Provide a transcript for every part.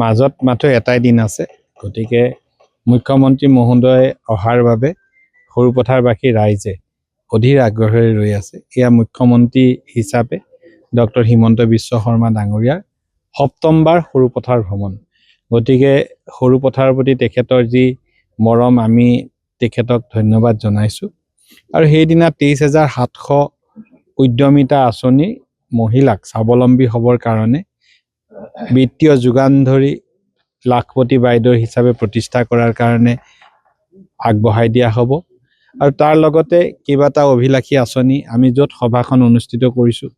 মাজত মাত্ৰ এটাই দিন আছে, গতিকে মুখ্যমন্ত্ৰী মহোদয় অহাৰ বাবে সৰুপথাৰবাসী ৰাইজে অধীৰ আগ্ৰহেৰে ৰৈ আছে। এয়া মুখ্যমন্ত্ৰী হিচাপে ডক্টৰ হিমন্ত বিশ্ব শৰ্মা ডাঙৰীয়াৰ সপ্তমবাৰ সৰুপথাৰ ভ্ৰমণ। গতিকে সৰুপথাৰৰ প্ৰতি তেখেতৰ যি মৰম, আমি তেখেতক ধন্যবাদ জনাইছোঁ। আৰু সেইদিনা 23,700 উদ্যমিতা আঁচনি মহিলাক স্বাৱলম্বী হ'বৰ কাৰণে বিত্তীয় যোগান ধৰি লাখপতি বাইদেউ হিচাপে প্ৰতিষ্ঠা কৰাৰ কাৰণে আগবঢ়াই দিয়া হ'ব। আৰু তাৰ লগতে কেইবাটা অভিলাষী আঁচনি আমি য'ত সভাখন অনুষ্ঠিত কৰিছোঁ,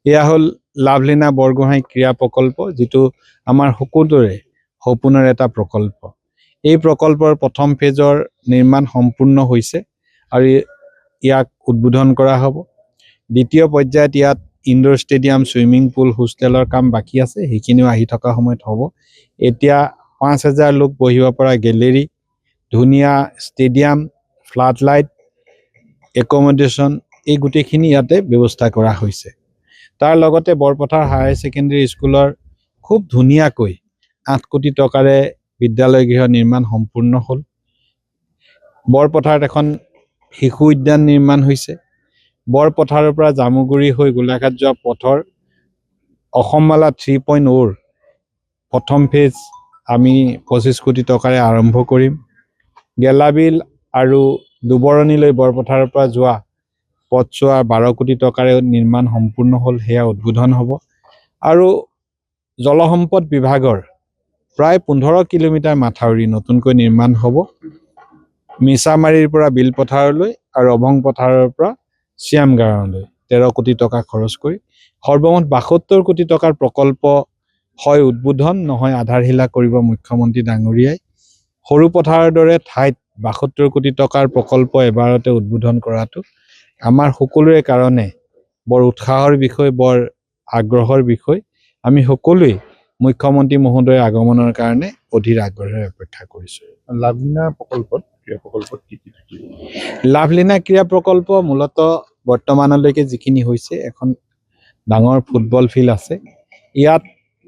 এয়া হ'ল লাভলীনা বৰগোহাঁই ক্ৰীড়া প্ৰকল্প, যিটো আমাৰ সকলোৰে সপোনৰ এটা প্ৰকল্প। এই প্ৰকল্পৰ প্ৰথম ফেজৰ নিৰ্মাণ সম্পূৰ্ণ হৈছে আৰু ইয়াক উদ্বোধন কৰা হ'ব। দ্বিতীয় পৰ্যায়ত ইয়াত ইনডোৰ ষ্টেডিয়াম, ছুইমিং পুল, হোষ্টেলৰ কাম বাকী আছে, সেইখিনিও আহি থকা সময়ত হ'ব। এতিয়া 5,000 লোক বহিব পৰা গেলেৰী, ধুনীয়া ষ্টেডিয়াম, ফ্লাড লাইট, একমডেশ্যন, এই গোটেইখিনি ইয়াতে ব্যৱস্থা কৰা হৈছে। তাৰ লগতে বৰপথাৰ হায়াৰ ছেকেণ্ডেৰী স্কুলৰ খুব ধুনীয়াকৈ 8 কোটি টকাৰে বিদ্যালয় গৃহ নিৰ্মাণ সম্পূৰ্ণ হ'ল। বৰপথাৰত এখন শিশু উদ্যান নিৰ্মাণ হৈছে। বৰপথাৰৰ পৰা জামুগুৰি হৈ গোলাঘাট যোৱা পথৰ অসমমালা 3.0ৰ প্ৰথম ফেজ আমি 25 কোটি টকাৰে আৰম্ভ কৰিম। গেলাবিল আৰু দুবৰণিলৈ বৰপথাৰৰ পৰা যোৱা পথছোৱা 12 কোটি টকাৰে নিৰ্মাণ সম্পূৰ্ণ হ'ল, সেয়া উদ্বোধন হ'ব। আৰু জলসম্পদ বিভাগৰ প্ৰায় 15 কিলোমিটাৰ মাথাউৰি নতুনকৈ নিৰ্মাণ হ'ব। মিছামাৰীৰ পৰা বিলপথাৰলৈ আৰু অভং পথাৰৰ পৰা শ্যামগাঁৱলৈ 13 কোটি টকা খৰচ কৰি সৰ্বমুঠ 72 কোটি টকাৰ প্ৰকল্প হয় উদ্বোধন, নহয় আধাৰশিলা কৰিব মুখ্যমন্ত্ৰী ডাঙৰীয়াই। সৰুপথাৰৰ দৰে ঠাইত 72 কোটি টকাৰ প্ৰকল্প এবাৰতে উদ্বোধন কৰাটো আমাৰ সকলোৰে কাৰণে বৰ উৎসাহৰ বিষয়, বৰ আগ্ৰহৰ বিষয়। আমি সকলোৱে মুখ্যমন্ত্ৰী মহোদয়ৰ আগমনৰ কাৰণে অধীৰ আগ্ৰহেৰে অপেক্ষা কৰিছোঁ। লাভলীনা ক্ৰীড়া প্ৰকল্পত কি থাকিব? লাভলীনা ক্ৰীড়া প্ৰকল্প মূলতঃ বৰ্তমানলৈকে যিখিনি হৈছে, এখন ডাঙৰ ফুটবল ফিল্ড আছে। ইয়াত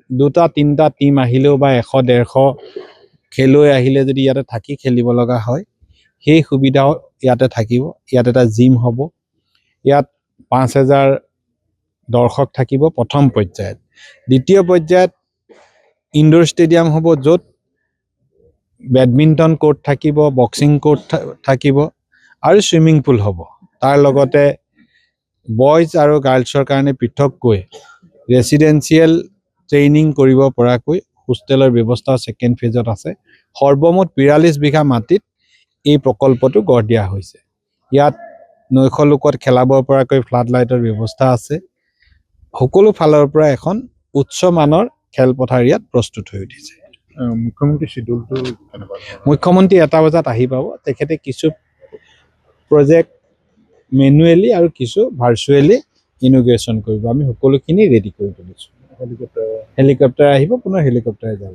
2-3টা টিম আহিলেও বা 100-150 খেলুৱৈ আহিলে যদি ইয়াতে থাকি খেলিব লগা হয়, সেই সুবিধাও ইয়াতে থাকিব। ইয়াত এটা জিম হ'ব। ইয়াত 5,000 দৰ্শক থাকিব প্ৰথম পৰ্যায়ত। দ্বিতীয় পৰ্যায়ত ইনডোৰ ষ্টেডিয়াম হ'ব, য'ত বেডমিণ্টন কোৰ্ট থাকিব, বক্সিং কোৰ্ট থাকিব আৰু ছুইমিং পুল হ'ব। তাৰ লগতে বয়জ আৰু গাৰ্লছৰ কাৰণে পৃথককৈ ৰেচিডেঞ্চিয়েল ট্ৰেইনিং কৰিব পৰাকৈ হোষ্টেলৰ ব্যৱস্থা ছেকেণ্ড ফেজত আছে। সৰ্বমুঠ 42 বিঘা মাটিত এই প্ৰকল্পটো গঢ় দিয়া হৈছে। ইয়াত 900 লোকত খেলাব পৰাকৈ ফ্লাড লাইটৰ ব্যৱস্থা আছে। সকলো ফালৰ পৰা এখন উচ্চ মানৰ খেলপথাৰ ইয়াত প্ৰস্তুত হৈ উঠিছে। মুখ্যমন্ত্ৰী চিডুলটো কেনেকুৱা? মুখ্যমন্ত্ৰী 1টা বজাত আহি পাব। তেখেতে কিছু প্ৰজেক্ট মেনুৱেলি আৰু কিছু ভাৰ্চুৱেলি ইনগ্ৰেশ্যন কৰিব। আমি সকলোখিনি ৰেডি কৰি তুলিছোঁ। হেলিকপ্টাৰ আহিব, পুনৰ হেলিকপ্টাৰে যাব।